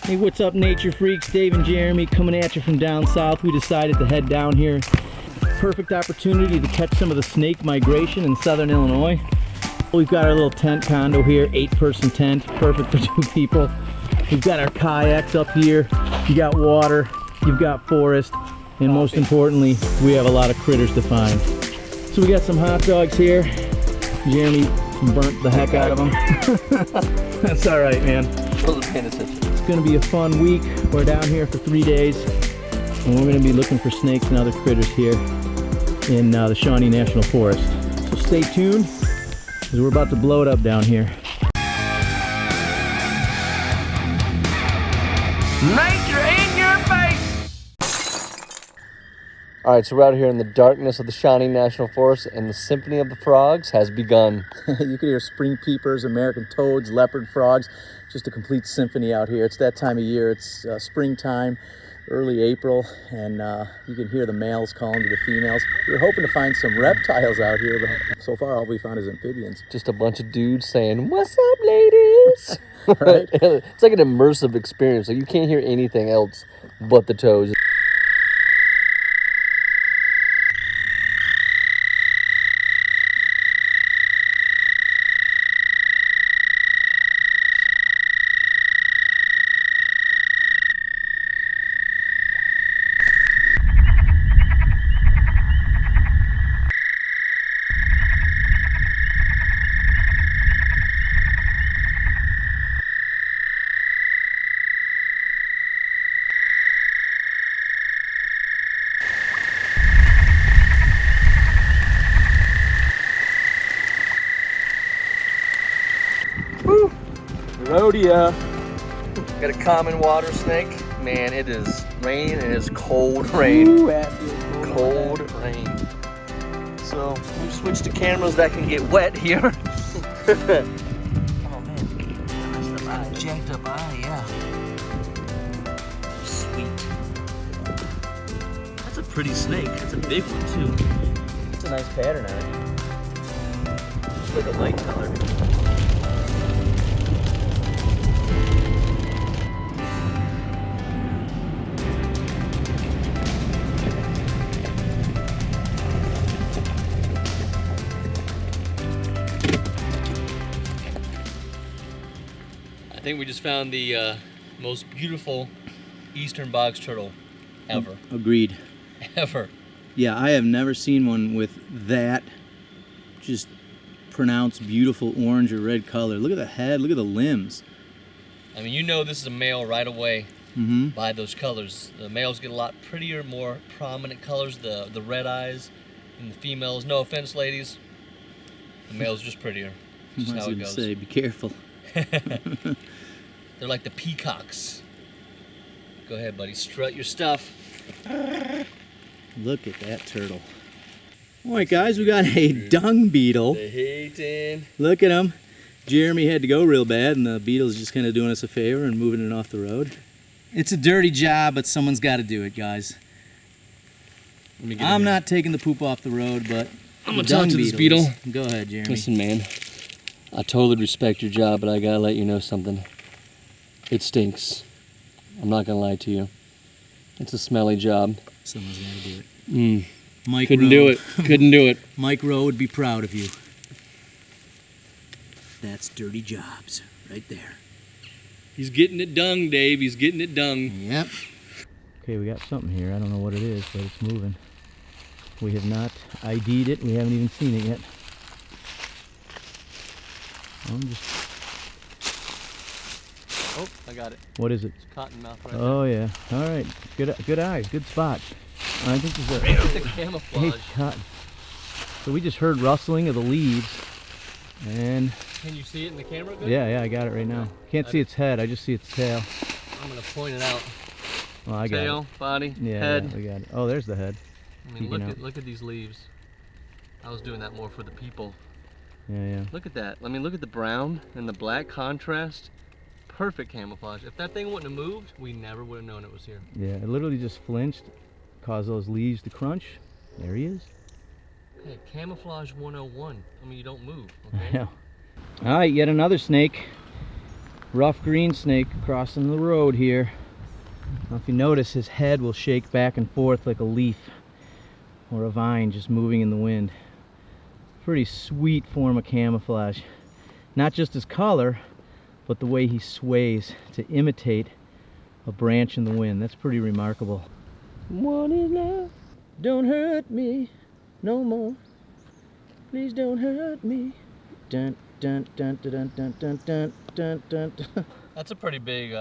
Hey, what's up, nature freaks? Dave and Jeremy coming at you from down south. We decided to head down here. Perfect opportunity to catch some of the snake migration in southern Illinois. We've got our little tent condo here, 8-person tent, perfect for 2 people. We've got our kayaks up here. You got water, you've got forest, and most importantly, we have a lot of critters to find. So we got some hot dogs here. Jeremy burnt the heck out of them. That's all right, man. It's gonna be a fun week. We're down here for 3 days, and we're gonna be looking for snakes and other critters here in the Shawnee National Forest. So stay tuned, because we're about to blow it up down here. Nature in your face! Alright, so we're out here in the darkness of the Shawnee National Forest, and the Symphony of the Frogs has begun. You can hear spring peepers, American toads, leopard frogs, just a complete symphony out here. It's that time of year. It's springtime, early April, and you can hear the males calling to the females. We were hoping to find some reptiles out here, but so far all we found is amphibians. Just a bunch of dudes saying, "What's up, ladies?" Right? It's like an immersive experience. Like, you can't hear anything else but the toads. Rodeo. Got a common water snake. Man, it is rain and it's cold rain. Ooh, Cold rain. So we've switched to cameras that can get wet here. Oh man, that's the eye, jacked up eye, yeah. Sweet. That's a pretty snake. That's a big one too. It's a nice pattern on it. It's like a light color. I think we just found the most beautiful eastern box turtle ever. Agreed. Ever. Yeah, I have never seen one with that just pronounced beautiful orange or red color. Look at the head, look at the limbs. I mean, you know this is a male right away by those colors. The males get a lot prettier, more prominent colors, the red eyes, and the females, no offense ladies, the male's just prettier. Just how it goes. Say, be careful. They're like the peacocks. Go ahead, buddy, strut your stuff. Look at that turtle. All right, guys, we got a dung beetle. The hating. Look at him. Jeremy had to go real bad, and the beetle's just kind of doing us a favor and moving it off the road. It's a dirty job, but someone's got to do it, guys. I'm not taking the poop off the road, but I'm gonna talk to this beetle. Go ahead, Jeremy. Listen, man, I totally respect your job, but I gotta let you know something. It stinks. I'm not gonna lie to you. It's a smelly job. Someone's got to do it. Mike Couldn't do it. Couldn't do it. Mike Rowe would be proud of you. That's dirty jobs right there. He's getting it done, Dave. He's getting it done. Yep. Okay, we got something here. I don't know what it is, but it's moving. We have not ID'd it. We haven't even seen it yet. Oh, I got it. What is it? It's cottonmouth right Oh yeah. All right. Good eyes. Good spot. I think this is there. It's a camouflage. Cotton. So we just heard rustling of the leaves, and can you see it in the camera good? Yeah, I got it right now. Can't see its head. I just see its tail. I'm gonna point it out. Well, I got tail, it. body, Yeah, head. Yeah, we got it. Oh, there's the head. I mean, look at these leaves. I was doing that more for the people. Yeah. Look at that. I mean, look at the brown and the black contrast. Perfect camouflage. If that thing wouldn't have moved, we never would have known it was here. Yeah, it literally just flinched, caused those leaves to crunch. There he is. Hey, camouflage 101. I mean, you don't move, okay? Yeah. All right, yet another snake. Rough green snake crossing the road here. Now if you notice, his head will shake back and forth like a leaf or a vine just moving in the wind. Pretty sweet form of camouflage. Not just his color, but the way he sways to imitate a branch in the wind. That's pretty remarkable. What is love? Don't hurt me no more. Please don't hurt me. Dun dun dun dun dun dun dun dun dun dun. That's a pretty big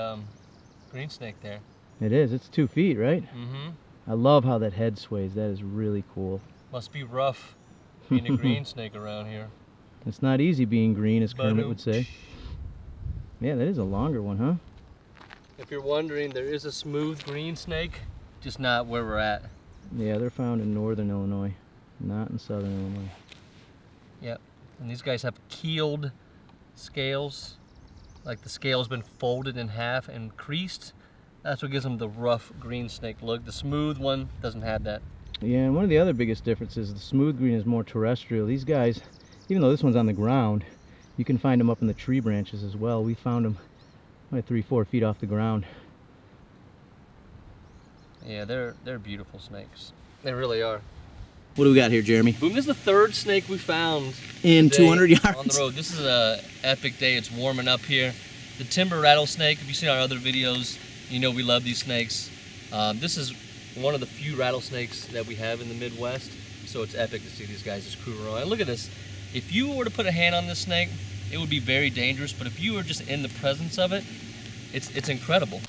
green snake there. It is. It's 2 feet, right? Mm-hmm. I love how that head sways. That is really cool. Must be rough being a green snake around here. It's not easy being green, as Kermit would say. Yeah, that is a longer one, huh? If you're wondering, there is a smooth green snake, just not where we're at. Yeah, they're found in northern Illinois, not in southern Illinois. Yep, and these guys have keeled scales, like the scale's been folded in half and creased. That's what gives them the rough green snake look. The smooth one doesn't have that. Yeah, and one of the other biggest differences, the smooth green is more terrestrial. These guys, even though this one's on the ground, you can find them up in the tree branches as well. We found them like 3-4 feet off the ground. Yeah, they're beautiful snakes. They really are. What do we got here, Jeremy? Boom, this is the third snake we found in today 200 yards on the road. This is a epic day. It's warming up here. The timber rattlesnake, if you've seen our other videos, you know we love these snakes. This is one of the few rattlesnakes that we have in the Midwest, so it's epic to see these guys just crew around. And look at this. If you were to put a hand on this snake, it would be very dangerous, but if you were just in the presence of it, it's incredible.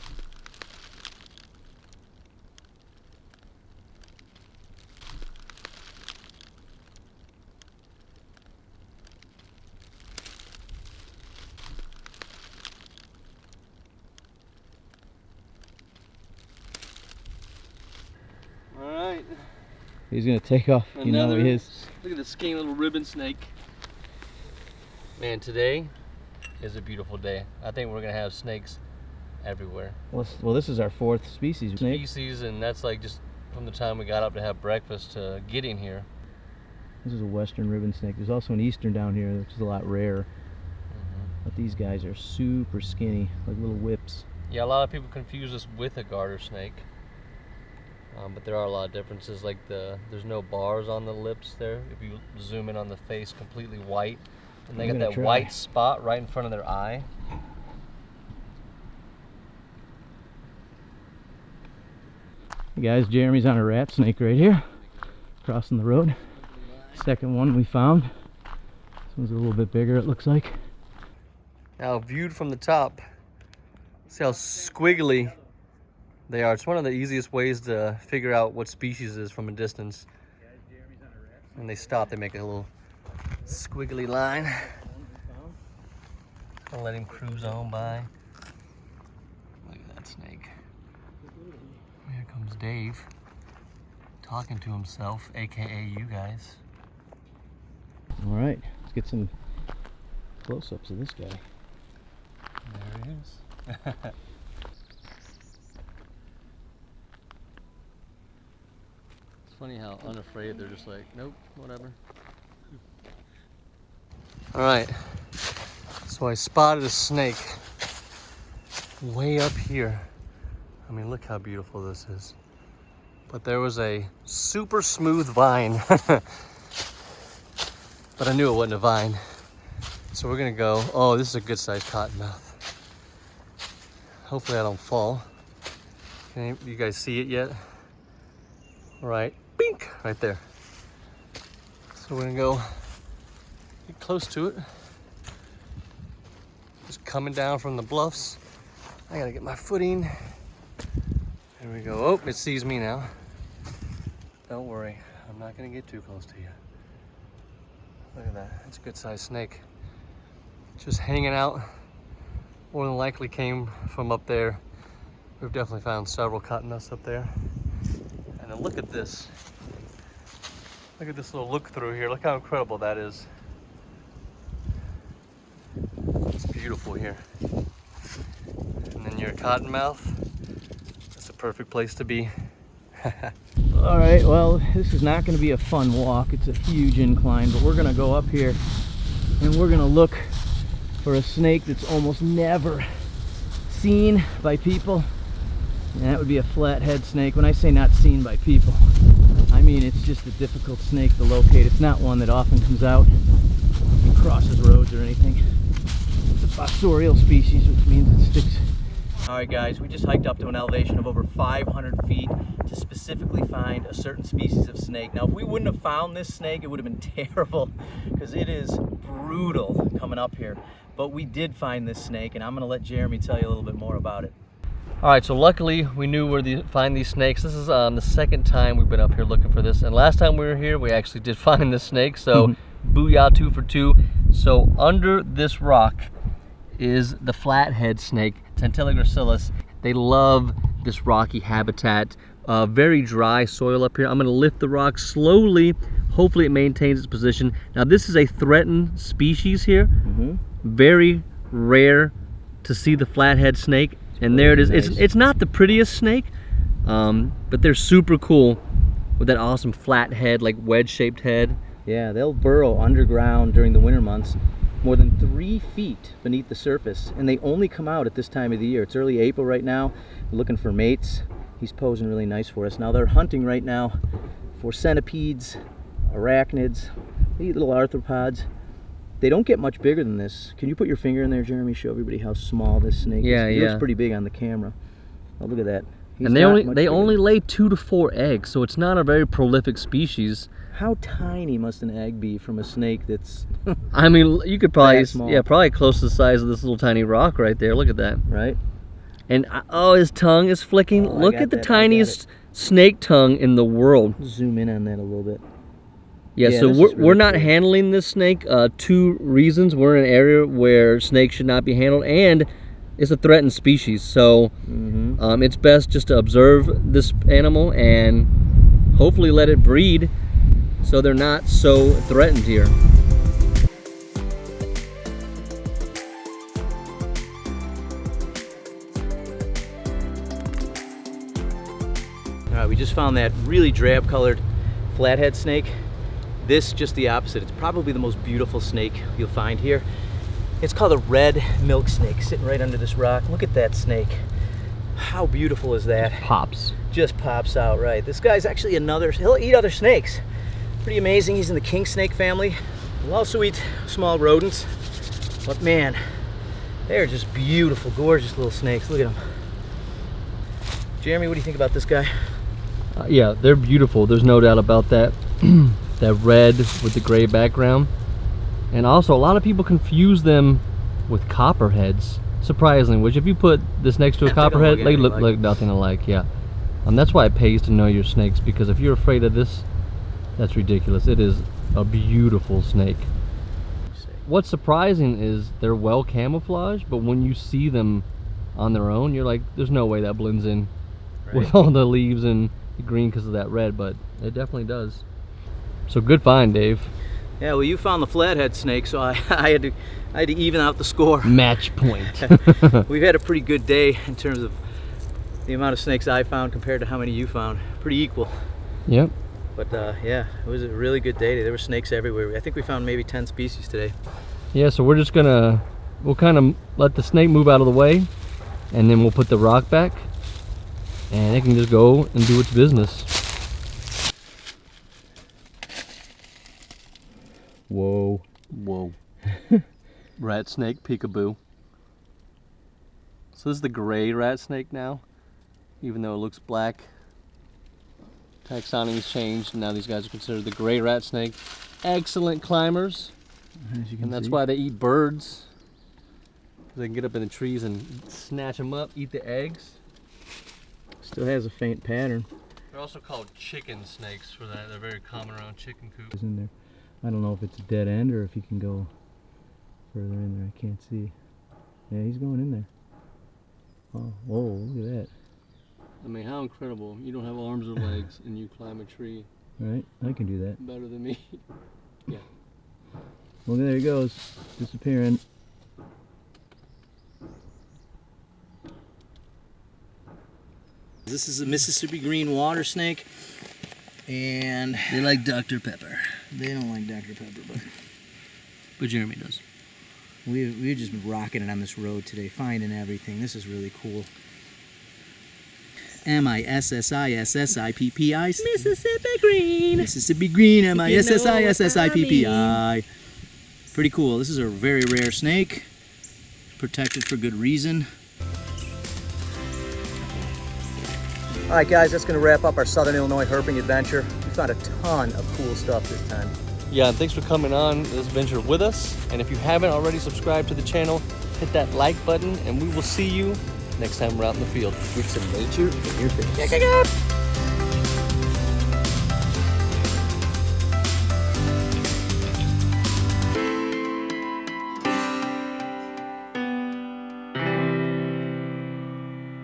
Alright. He's gonna take off. You know he is. Look at this skinny little ribbon snake. Man, today is a beautiful day. I think we're gonna have snakes everywhere. Well, this is our 4th species snake. And that's like just from the time we got up to have breakfast to getting here. This is a western ribbon snake. There's also an eastern down here, which is a lot rarer. But these guys are super skinny, like little whips. Yeah, a lot of people confuse this with a garter snake. But there are a lot of differences, like there's no bars on the lips there. If you zoom in on the face, completely white. And they got that white spot right in front of their eye. Hey guys, Jeremy's on a rat snake right here, crossing the road. Second one we found. This one's a little bit bigger, it looks like. Now viewed from the top, see how squiggly they are. It's one of the easiest ways to figure out what species it is from a distance. When they stop, they make a little squiggly line. I'll let him cruise on by. Look at that snake. Here comes Dave, talking to himself, aka you guys. All right, let's get some close-ups of this guy. There he is. It's funny how unafraid they're just like, nope, whatever. All right, so I spotted a snake way up here. I mean, look how beautiful this is. But there was a super smooth vine. But I knew it wasn't a vine. So we're gonna go, oh, this is a good sized cottonmouth. Hopefully I don't fall. Can you guys see it yet? All right, bink, right there. So we're gonna go get close to it. Just coming down from the bluffs. I gotta get my footing. There we go. Oh, it sees me now. Don't worry, I'm not gonna get too close to you. Look at that, it's a good sized snake. Just hanging out. More than likely came from up there. We've definitely found several cottonmouths up there. And then look at this. Look at this little look through here. Look how incredible that is. It's beautiful here. And then you're a cottonmouth. That's a perfect place to be. All right, well, this is not going to be a fun walk. It's a huge incline, but we're going to go up here and we're going to look for a snake that's almost never seen by people, and that would be a flathead snake. When I say not seen by people, I mean it's just a difficult snake to locate. It's not one that often comes out and crosses roads or anything. It's a fossorial species, which means it sticks. Alright guys, we just hiked up to an elevation of over 500 feet to specifically find a certain species of snake. Now if we wouldn't have found this snake, it would have been terrible because it is brutal coming up here. But we did find this snake, and I'm going to let Jeremy tell you a little bit more about it. All right, so luckily we knew where to find these snakes. This is the second time we've been up here looking for this, and last time we were here we actually did find this snake, so booyah, 2 for 2. So under this rock is the flathead snake, Tentilla gracilis. They love this rocky habitat, very dry soil up here. I'm gonna lift the rock slowly, hopefully it maintains its position. Now this is a threatened species here, very rare to see the flathead snake. And there it is. Nice. It's not the prettiest snake, but they're super cool with that awesome flat head, like wedge-shaped head. Yeah, they'll burrow underground during the winter months, more than 3 feet beneath the surface, and they only come out at this time of the year. It's early April right now, looking for mates. He's posing really nice for us. Now they're hunting right now for centipedes, arachnids, they eat little arthropods. They don't get much bigger than this. Can you put your finger in there, Jeremy? Show everybody how small this snake is. He looks pretty big on the camera. Oh, look at that. He's and they only lay 2 to 4 eggs, so it's not a very prolific species. How tiny must an egg be from a snake that's I mean, you could probably, small? probably close to the size of this little tiny rock right there. Look at that. Right. And oh, his tongue is flicking. Oh, Look at the tiniest snake tongue in the world. Zoom in on that a little bit. Yeah, so we're not handling this snake. 2 reasons. We're in an area where snakes should not be handled, and it's a threatened species. So it's best just to observe this animal and hopefully let it breed so they're not so threatened here. All right, we just found that really drab-colored flathead snake. This, just the opposite. It's probably the most beautiful snake you'll find here. It's called a red milk snake, sitting right under this rock. Look at that snake. How beautiful is that? Pops. Just pops out, right. This guy's actually he'll eat other snakes. Pretty amazing. He's in the king snake family. He'll also eat small rodents. But man, they're just beautiful, gorgeous little snakes. Look at them. Jeremy, what do you think about this guy? Yeah, they're beautiful. There's no doubt about that. That red with the gray background. And also, a lot of people confuse them with copperheads, surprisingly, which if you put this next to a copperhead, they look nothing alike, yeah. That's why it pays to know your snakes, because if you're afraid of this, that's ridiculous. It is a beautiful snake. What's surprising is they're well camouflaged, but when you see them on their own, you're like, there's no way that blends in with all the leaves and the green because of that red, but it definitely does. So good find, Dave. Yeah, well, you found the flathead snake, so I had to even out the score. Match point. We've had a pretty good day in terms of the amount of snakes I found compared to how many you found. Pretty equal. Yep. But yeah, it was a really good day. There were snakes everywhere. I think we found maybe 10 species today. Yeah, so we're just we'll kind of let the snake move out of the way, and then we'll put the rock back, and it can just go and do its business. Whoa. Whoa. Rat snake, peekaboo. So this is the gray rat snake now, even though it looks black. Taxonomy's changed, and now these guys are considered the gray rat snake. Excellent climbers, and that's why they eat birds. They can get up in the trees and snatch them up, eat the eggs. Still has a faint pattern. They're also called chicken snakes for that. They're very common around chicken coops. In there. I don't know if it's a dead end or if he can go further in there. I can't see. Yeah, he's going in there. Oh, whoa, look at that. I mean, how incredible. You don't have arms or legs and you climb a tree. Right, I can do that. Better than me. Yeah. Well, there he goes, disappearing. This is a Mississippi green water snake, and They like Dr. Pepper. they don't like Dr. Pepper, But Jeremy does. We've just been rocking it on this road today, finding everything. This is really cool. MISSISSIPPI. Mississippi green. Mississippi green. MISSISSIPPI. Pretty cool. This is a very rare snake. Protected for good reason. All right, guys, that's going to wrap up our Southern Illinois herping adventure. We found a ton of cool stuff this time. Yeah, and thanks for coming on this adventure with us. And if you haven't already subscribed to the channel, hit that like button, and we will see you next time we're out in the field. Get some nature in your face.